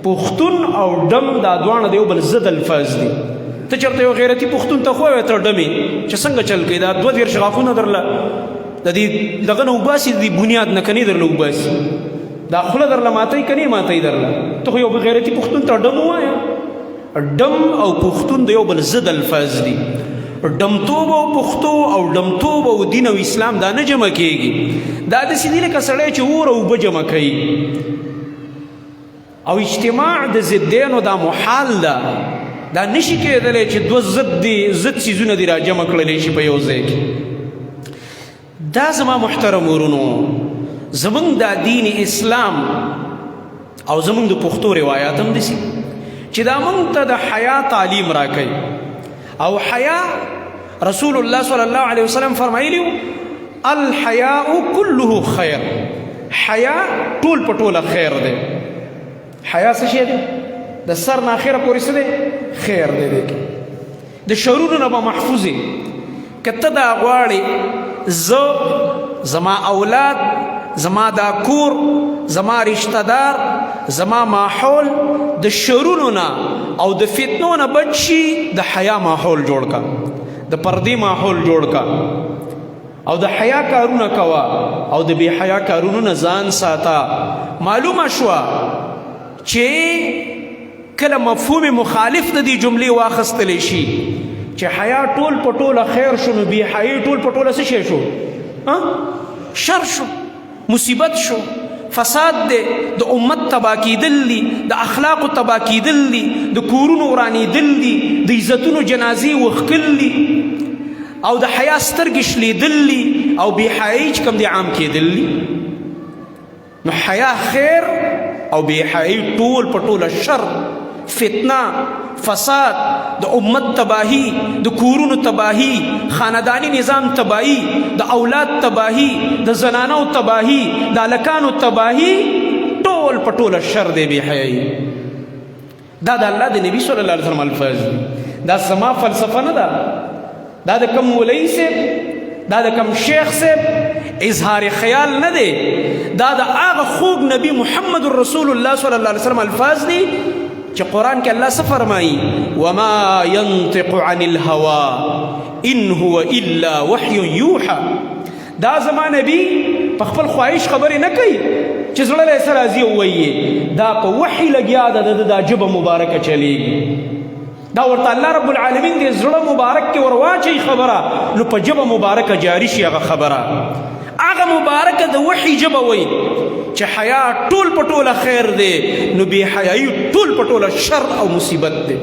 پښتون او ډم دا دواړه د یو بل ضد الفاظ دي. ته چېرته یو غیرتي پښتون ته خو ته ډمې چې څنګه چل کوي، دا 22 غاښونه درله د دې دغه نه وباسي، د دې بنیاد نه کنې درله وباسي، دا خوله درله ماتوي کنې ماتوي درله. ته خو یو غیرتي پښتون ته ډم ووایه. ډم او پښتون د یو بل ضد الفاظ دي. ډمتوب او پښتو او ډمتوب او دین او اسلام دا نه جمع کېږي. دا داسې دي لکه سړی چې اور او اوبه جمع کوي. او اجتماع د ضدینو دا محال ده، دا نشي کېدلی چې دوه ضد څیزونه دي را جمع کړلی شي په یو ځای کې. دا زما محترم ورونو زمونږ دا دین اسلام او زمونږ د پښتو روایات هم داسې چې دا مونږ ته د حیا تعلیم راکوي. او حیا رسول الله صلی الله علیه وسلم فرمایلی الحیاء کله خیر، حیا ټول په ټوله خیر دی. حیا څه شی دی؟ د سر نه اخره پورې څه دی؟ خیر دی. دی د شرونو نه به محفوظ یې. که ته دا غواړې زما اولاد، زما دا کور، زما رشتہ دار، زما ماحول د شرونو نه او د فتنو نه بچ شي، د حیا ماحول جوړ کا، د پردې ماحول جوړ کا، او د حیا کارونه کوا او د بې حیا کارونو نه ځان ساته. معلومه شوه چې کله مفهوم مخالف د دې جملې واخیستلی شي چې حیا ټول په ټوله خیر شو، نو بې حیایي ټول په ټوله څه شی شو؟ شر شو، مصیبت شو، فساد دی، د امت تباه کېدل دي، د اخلاقو تباه کېدل دي، د کورونو ورانېدل دي، د عزتونو جنازې وښکل دي، او د حیا سترګې شلیدل دي، او بې حیایي چې کوم دی عام کېدل دي. نو حیا خیر او بې حیایي ټول په ټوله شر، فتنه، فساد، د امت تباهی، د کورونو تباهی، خاندانی نظام تباهی، د اولاد تباهی، د زنانو تباهی، د هلکانو تباهی، ټول په ټوله شر دی بې حیایي. دا د الله د نبي صلی الله علیه وسلم الفاظ دي. دا زما فلسفه نه ده، دا د کم مولوي صاحب، دا د کم شیخ صاحب اظهار خیال نه دی، دا د هغه خوږ نبی محمد رسول الله صلی الله علیه وسلم الفاظ دي چې قرآن کې الله څه فرمایي؟ وما ينطق عن الهوى ان هو الا وحی یوحى. دا زما نبی په خپل خواهش خبرې نه کوي چې زړه له څه راځي ووایي، دا په وحی لګیا ده، دا ژبه مبارکه چلیږي. دا ورته الله رب العالمین دې زړه مبارک کې ورواچي خبره، نو په ژبه مبارکه جاری شي هغه خبره. هغه مبارکه د وحی ژبه وایي چې حیا ټول په ټوله خیر دی، نو بې حیایي ټول په ټوله شر او مصیبت دی.